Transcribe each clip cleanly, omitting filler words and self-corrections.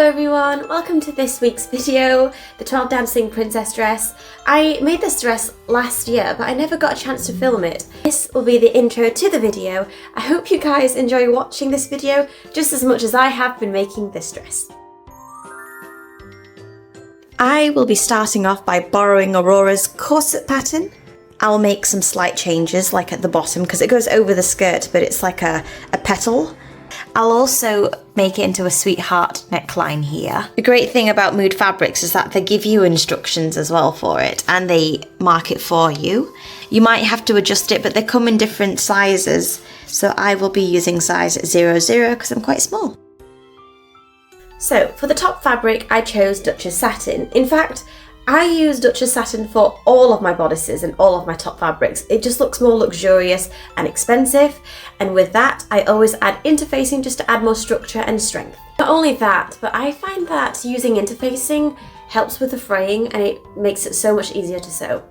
Hello everyone, welcome to this week's video, the 12 Dancing Princess dress. I made this dress last year, but I never got a chance to film it. This will be the intro to the video. I hope you guys enjoy watching this video just as much as I have been making this dress. I will be starting off by borrowing Aurora's corset pattern. I'll make some slight changes, like at the bottom, because it goes over the skirt, but it's like a petal. I'll also make it into a sweetheart neckline here. The great thing about Mood Fabrics is that they give you instructions as well for it, and they mark it for you. You might have to adjust it, but they come in different sizes. So I will be using size 00 because I'm quite small. So for the top fabric, I chose Duchess Satin. In fact, I use Duchess Satin for all of my bodices and all of my top fabrics. It just looks more luxurious and expensive, and with that I always add interfacing just to add more structure and strength. Not only that, but I find that using interfacing helps with the fraying and it makes it so much easier to sew.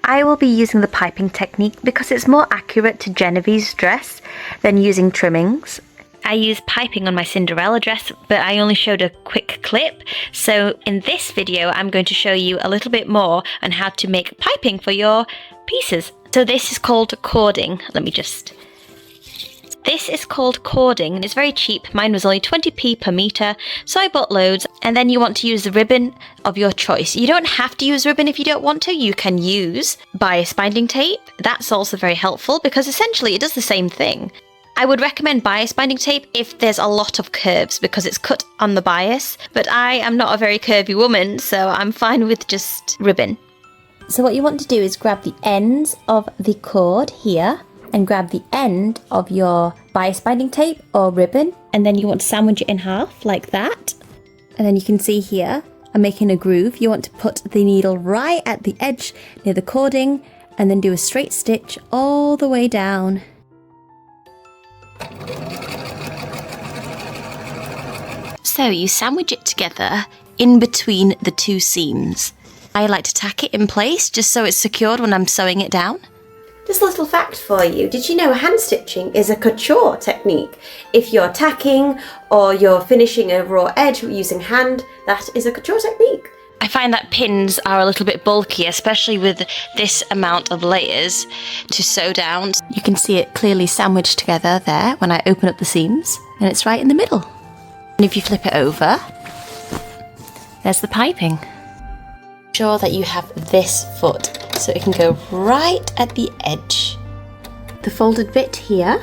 I will be using the piping technique because it's more accurate to Genevieve's dress than using trimmings. I used piping on my Cinderella dress, but I only showed a quick clip. So in this video, I'm going to show you a little bit more on how to make piping for your pieces. So this is called cording. This is called cording and it's very cheap. Mine was only 20p per meter, so I bought loads. And then you want to use the ribbon of your choice. You don't have to use ribbon if you don't want to. You can use bias binding tape. That's also very helpful because essentially it does the same thing. I would recommend bias binding tape if there's a lot of curves because it's cut on the bias, but I am not a very curvy woman, so I'm fine with just ribbon. So what you want to do is grab the ends of the cord here and grab the end of your bias binding tape or ribbon, and then you want to sandwich it in half like that. And then you can see here, I'm making a groove. You want to put the needle right at the edge near the cording and then do a straight stitch all the way down. So you sandwich it together in between the two seams. I like to tack it in place just so it's secured when I'm sewing it down. Just a little fact for you, did you know hand stitching is a couture technique? If you're tacking or you're finishing a raw edge using hand, that is a couture technique. I find that pins are a little bit bulky, especially with this amount of layers to sew down. You can see it clearly sandwiched together there when I open up the seams, and it's right in the middle. And if you flip it over, there's the piping. Make sure that you have this foot so it can go right at the edge. The folded bit here,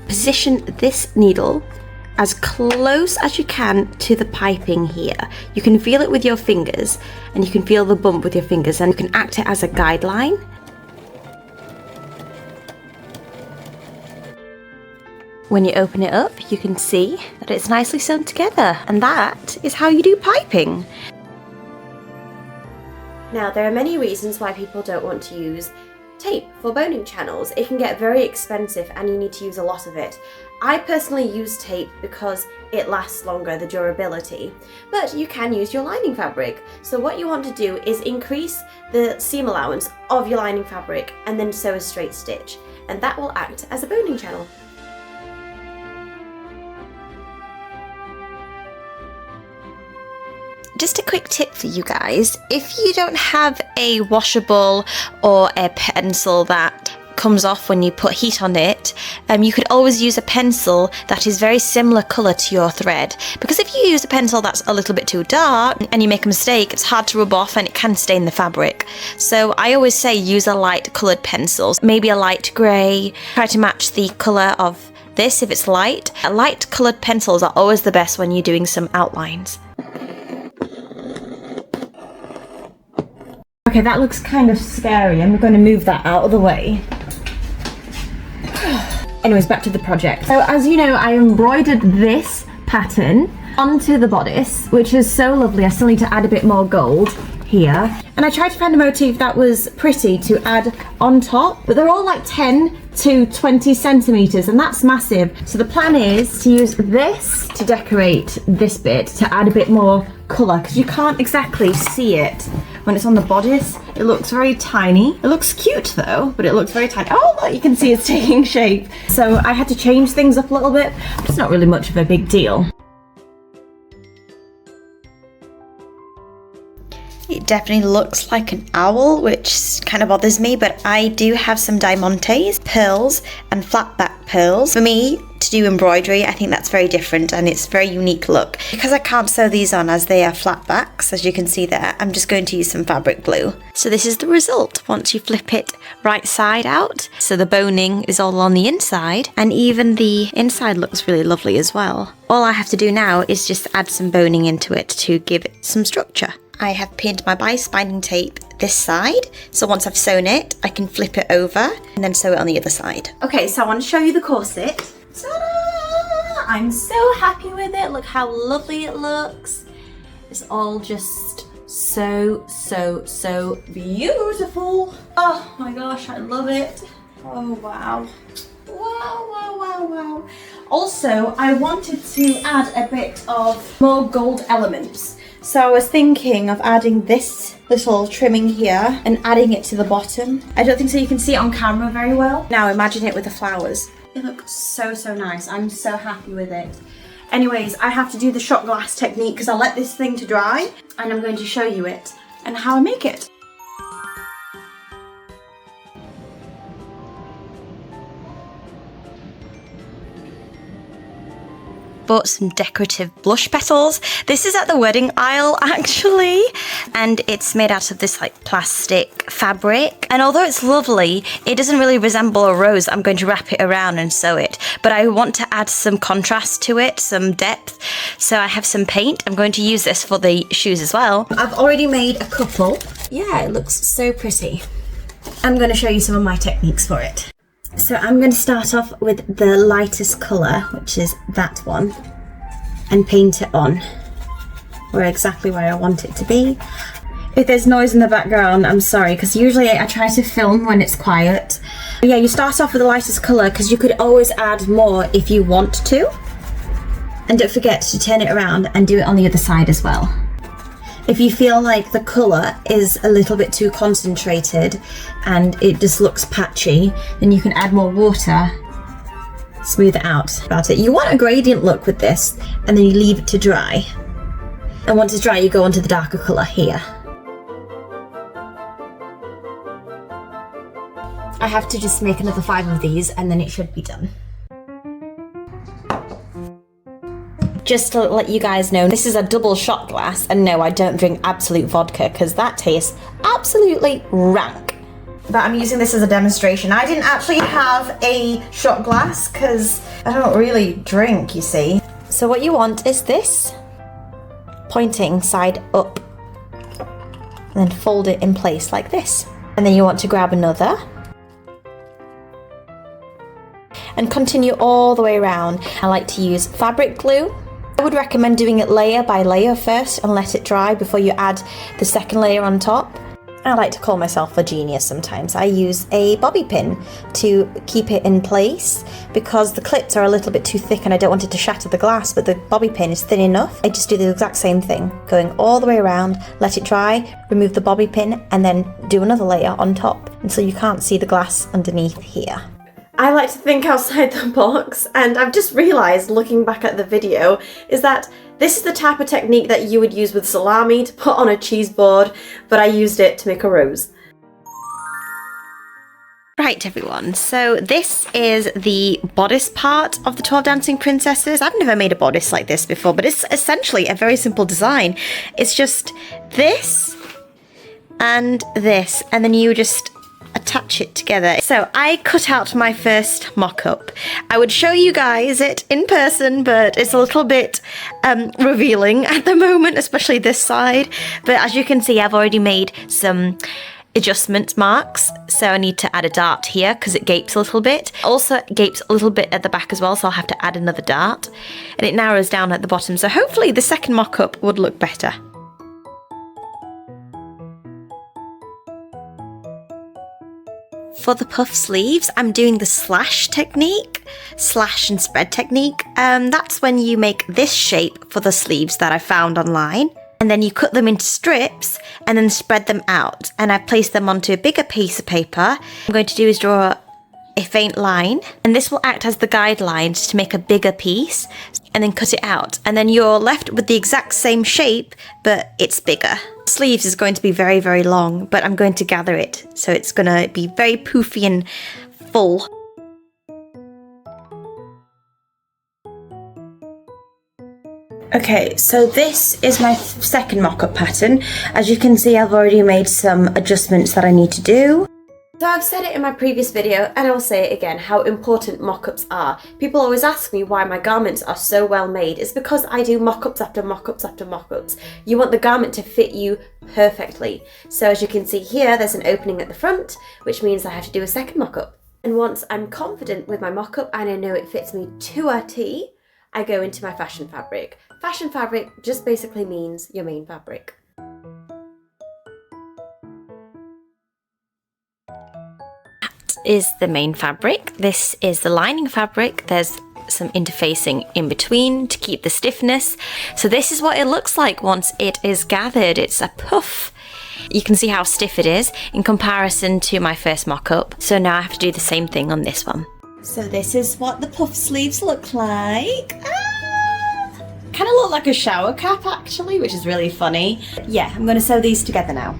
position this needle as close as you can to the piping here. You can feel it with your fingers and you can feel the bump with your fingers, and you can act it as a guideline. When you open it up, you can see that it's nicely sewn together, and that is how you do piping. Now, there are many reasons why people don't want to use tape for boning channels. It can get very expensive and you need to use a lot of it. I personally use tape because it lasts longer, the durability, but you can use your lining fabric. So what you want to do is increase the seam allowance of your lining fabric and then sew a straight stitch, and that will act as a boning channel. Just a quick tip for you guys, if you don't have a washable or a pencil that comes off when you put heat on it, you could always use a pencil that is very similar colour to your thread, because if you use a pencil that's a little bit too dark and you make a mistake, it's hard to rub off and it can stain the fabric. So I always say use a light coloured pencil, maybe a light grey. Try to match the colour of this if it's light. Light coloured pencils are always the best when you're doing some outlines. Okay, that looks kind of scary. I'm going to move that out of the way. Anyways, back to the project. So as you know, I embroidered this pattern onto the bodice, which is so lovely. I still need to add a bit more gold here. And I tried to find a motif that was pretty to add on top, but they're all like 10 to 20 centimeters, and that's massive. So the plan is to use this to decorate this bit to add a bit more color, because you can't exactly see it when it's on the bodice, it looks very tiny. It looks cute though, but it looks very tiny. Oh, look, you can see it's taking shape. So I had to change things up a little bit. It's not really much of a big deal. It definitely looks like an owl, which kind of bothers me, but I do have some diamantes, pearls, and flat back pearls. For me, to do embroidery, I think that's very different and it's a very unique look. Because I can't sew these on as they are flat backs, as you can see there, I'm just going to use some fabric glue. So this is the result once you flip it right side out. So the boning is all on the inside, and even the inside looks really lovely as well. All I have to do now is just add some boning into it to give it some structure. I have pinned my bias binding tape this side, so once I've sewn it, I can flip it over and then sew it on the other side. Okay, so I want to show you the corset. Ta-da! I'm so happy with it. Look how lovely it looks. It's all just so beautiful. Oh my gosh, I love it. Oh wow. Wow. Also, I wanted to add a bit of more gold elements. So I was thinking of adding this little trimming here and adding it to the bottom. I don't think so you can see it on camera very well. Now imagine it with the flowers. It looks so nice. I'm so happy with it. Anyways, I have to do the shot glass technique because I let this thing to dry, and I'm going to show you it and how I make it. Bought some decorative blush petals. This is at the wedding aisle actually, and it's made out of this like plastic fabric, and although it's lovely, it doesn't really resemble a rose. I'm going to wrap it around and sew it, but I want to add some contrast to it, some depth, so I have some paint. I'm going to use this for the shoes as well. I've already made a couple. Yeah, it looks so pretty. I'm going to show you some of my techniques for it. So I'm going to start off with the lightest colour, which is that one, and paint it on exactly where I want it to be. If there's noise in the background, I'm sorry, because usually I try to film when it's quiet. But yeah, you start off with the lightest colour because you could always add more if you want to. And don't forget to turn it around and do it on the other side as well. If you feel like the colour is a little bit too concentrated and it just looks patchy, then you can add more water, smooth it out about it. You want a gradient look with this, and then you leave it to dry. And once it's dry, you go on to the darker colour here. I have to just make another 5 of these and then it should be done. Just to let you guys know, this is a double shot glass, and no, I don't drink Absolute vodka because that tastes absolutely rank. But I'm using this as a demonstration. I didn't actually have a shot glass because I don't really drink, you see. So what you want is this, pointing side up, and then fold it in place like this. And then you want to grab another and continue all the way around. I like to use fabric glue. I would recommend doing it layer by layer first and let it dry before you add the second layer on top. I like to call myself a genius sometimes. I use a bobby pin to keep it in place because the clips are a little bit too thick and I don't want it to shatter the glass, but the bobby pin is thin enough. I just do the exact same thing, going all the way around, let it dry, remove the bobby pin, and then do another layer on top until you can't see the glass underneath here. I like to think outside the box, and I've just realised, looking back at the video, is that this is the type of technique that you would use with salami to put on a cheese board, but I used it to make a rose. Right everyone, so this is the bodice part of the 12 Dancing Princesses. I've never made a bodice like this before, but it's essentially a very simple design. It's just this and this, and then you just attach it together. So I cut out my first mock-up. I would show you guys it in person, but it's a little bit revealing at the moment, especially this side. But as you can see, I've already made some adjustment marks, so I need to add a dart here because it gapes a little bit. Also it gapes a little bit at the back as well, so I'll have to add another dart, and it narrows down at the bottom, so hopefully the second mock-up would look better. For the puff sleeves, I'm doing the slash technique, slash and spread technique. That's when you make this shape for the sleeves that I found online. And and then you cut them into strips and then spread them out. And I've placed them onto a bigger piece of paper. What I'm going to do is draw a faint line, and this will act as the guidelines to make a bigger piece, and then cut it out. And then you're left with the exact same shape, but it's bigger. Sleeves is going to be very, very long, but I'm going to gather it. So it's going to be very poofy and full. Okay, so this is my second mock-up pattern. As you can see, I've already made some adjustments that I need to do. So I've said it in my previous video, and I'll say it again, how important mock-ups are. People always ask me why my garments are so well made. It's because I do mock-ups after mock-ups after mock-ups. You want the garment to fit you perfectly. So as you can see here, there's an opening at the front, which means I have to do a second mock-up. And once I'm confident with my mock-up and I know it fits me to a T, I go into my fashion fabric. Fashion fabric just basically means your main fabric. Is the main fabric. This is the lining fabric. There's some interfacing in between to keep the stiffness. So this is what it looks like once it is gathered. It's a puff. You can see how stiff it is in comparison to my first mock-up. So now I have to do the same thing on this one. So this is what the puff sleeves look like. Kind of look like a shower cap actually, which is really funny. Yeah, I'm going to sew these together now.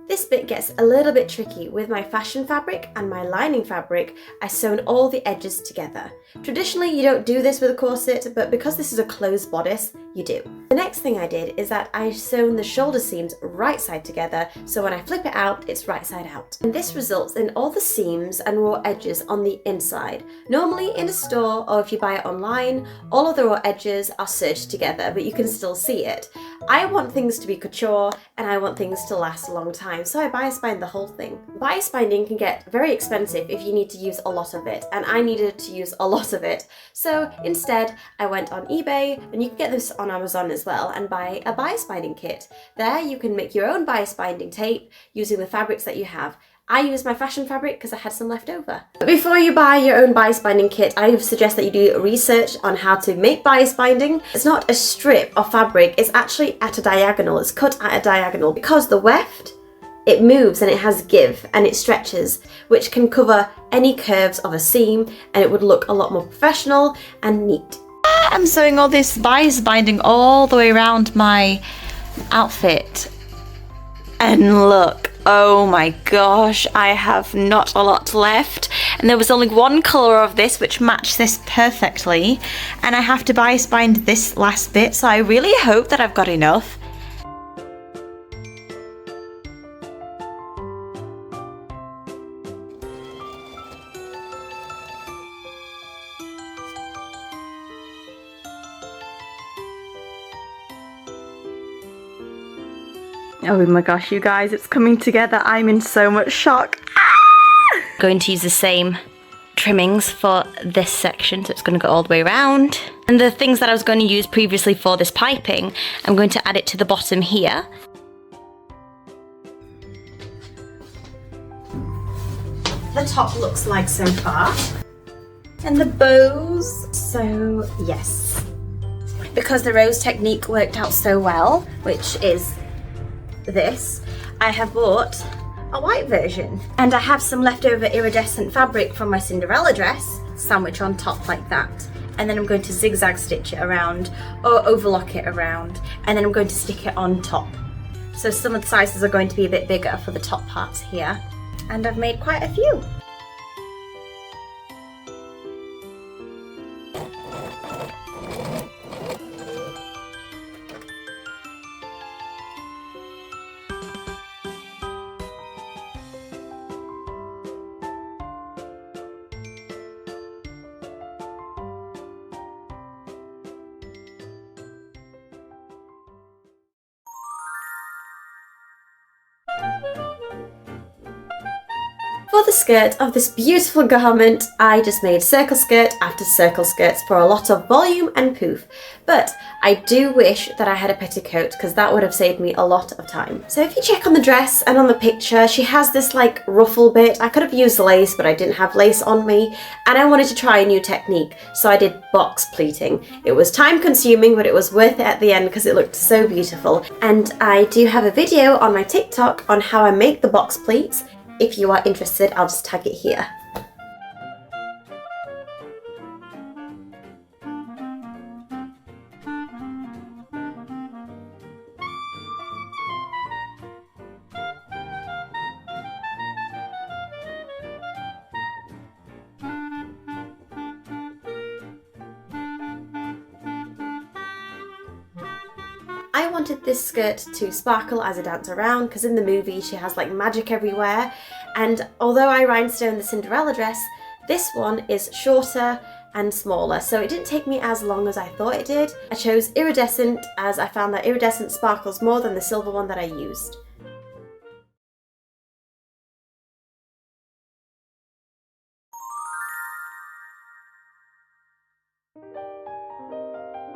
This bit gets a little bit tricky. With my fashion fabric and my lining fabric, I've sewn all the edges together. Traditionally, you don't do this with a corset, but because this is a closed bodice, you do. The next thing I did is that I sewn the shoulder seams right side together, so when I flip it out, it's right side out. And this results in all the seams and raw edges on the inside. Normally in a store, or if you buy it online, all of the raw edges are serged together, but you can still see it. I want things to be couture, and I want things to last a long time, so I bias bind the whole thing. Bias binding can get very expensive if you need to use a lot of it, and I needed to use a lot of it. So instead, I went on eBay, and you can get this on Amazon as well, and buy a bias binding kit. There you can make your own bias binding tape using the fabrics that you have. I used my fashion fabric because I had some left over. But before you buy your own bias binding kit, I suggest that you do research on how to make bias binding. It's not a strip of fabric, it's actually at a diagonal. It's cut at a diagonal because the weft, it moves and it has give and it stretches, which can cover any curves of a seam, and it would look a lot more professional and neat. I'm sewing all this bias binding all the way around my outfit. And look, oh my gosh, I have not a lot left. And there was only one colour of this which matched this perfectly. And I have to bias bind this last bit, so I really hope that I've got enough. Oh my gosh, you guys, it's coming together. I'm in so much shock. I'm going to use the same trimmings for this section, so it's going to go all the way around. And the things that I was going to use previously for this piping, I'm going to add it to the bottom here. The top looks like so far. And the bows, so yes. Because the rose technique worked out so well, which is this, I have bought a white version, and I have some leftover iridescent fabric from my Cinderella dress, sandwich on top like that, and then I'm going to zigzag stitch it around or overlock it around, and then I'm going to stick it on top. So some of the sizes are going to be a bit bigger for the top parts here, and I've made quite a few. For the skirt of this beautiful garment, I just made circle skirt after circle skirts for a lot of volume and poof. But I do wish that I had a petticoat because that would have saved me a lot of time. So if you check on the dress and on the picture, she has this like ruffle bit. I could have used lace, but I didn't have lace on me. And I wanted to try a new technique, so I did box pleating. It was time consuming, but it was worth it at the end because it looked so beautiful. And I do have a video on my TikTok on how I make the box pleats. If you are interested, I'll just tag it here. I wanted this skirt to sparkle as I dance around because in the movie she has like magic everywhere, and although I rhinestone the Cinderella dress, this one is shorter and smaller, so it didn't take me as long as I thought it did. I chose iridescent as I found that iridescent sparkles more than the silver one that I used.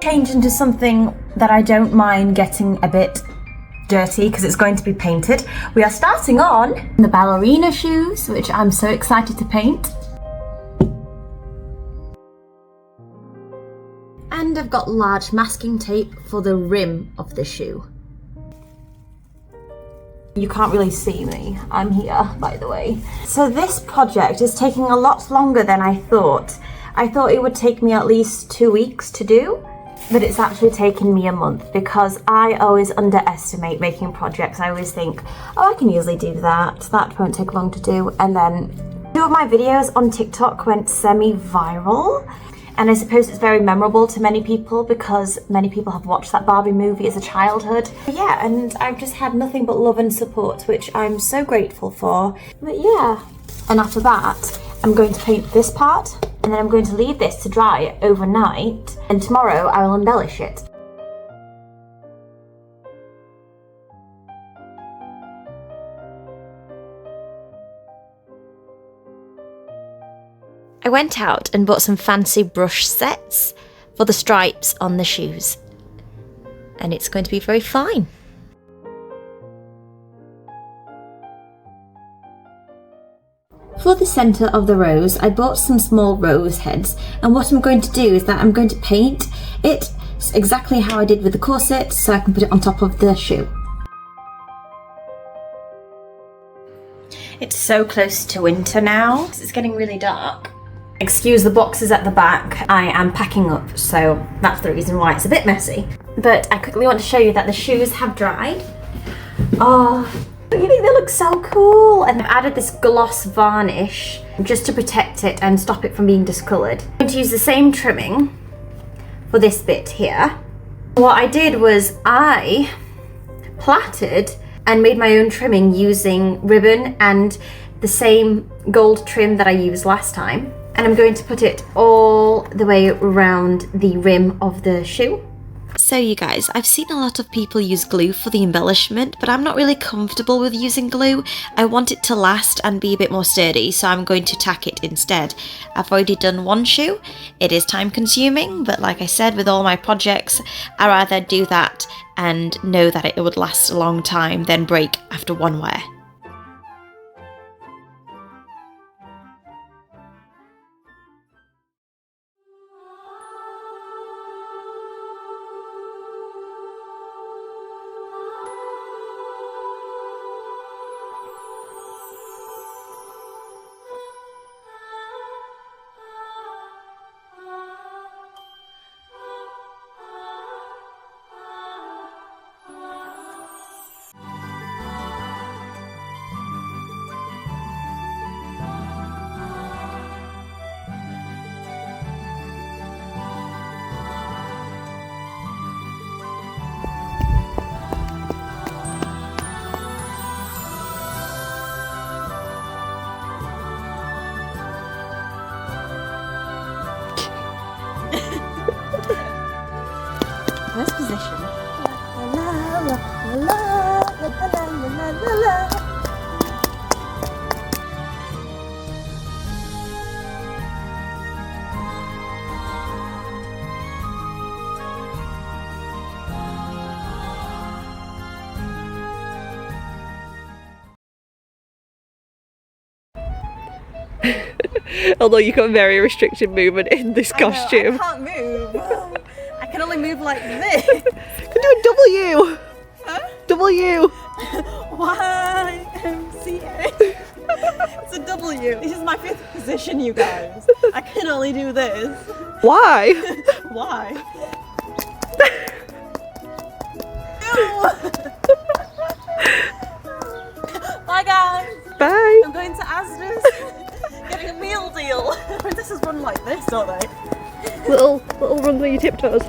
Change into something that I don't mind getting a bit dirty because it's going to be painted. We are starting on the ballerina shoes, which I'm so excited to paint. And I've got large masking tape for the rim of the shoe. You can't really see me. I'm here, by the way. So this project is taking a lot longer than I thought. I thought it would take me at least 2 weeks to do. But it's actually taken me a month because I always underestimate making projects. I always think, oh, I can easily do that. That won't take long to do. And then 2 of my videos on TikTok went semi-viral. And I suppose it's very memorable to many people because many people have watched that Barbie movie as a childhood. Yeah, and I've just had nothing but love and support, which I'm so grateful for. But yeah. And after that, I'm going to paint this part. And then I'm going to leave this to dry overnight, and tomorrow I will embellish it. I went out and bought some fancy brush sets for the stripes on the shoes. And it's going to be very fine. For the centre of the rose, I bought some small rose heads, and what I'm going to do is that I'm going to paint it exactly how I did with the corset so I can put it on top of the shoe. It's so close to winter now, it's getting really dark. Excuse the boxes at the back, I am packing up, so that's the reason why it's a bit messy. But I quickly want to show you that the shoes have dried. Oh, you think they look so cool? And I've added this gloss varnish just to protect it and stop it from being discoloured. I'm going to use the same trimming for this bit here. What I did was I plaited and made my own trimming using ribbon and the same gold trim that I used last time. And I'm going to put it all the way around the rim of the shoe. So you guys, I've seen a lot of people use glue for the embellishment, but I'm not really comfortable with using glue. I want it to last and be a bit more sturdy, so I'm going to tack it instead. I've already done one shoe. It is time consuming, but like I said, with all my projects, I rather do that and know that it would last a long time than break after one wear. First position. Although you've got very restricted movement in this costume. I can't move. I can only move like this. You can do a W! Huh? W! YMCA. It's a W. This is my 5th position, you guys. I can only do this. Why? Why? Ew. Bye guys. Bye! I'm going to Asda's. Getting a meal deal. Princesses run like this, don't they? Little run through your tiptoes.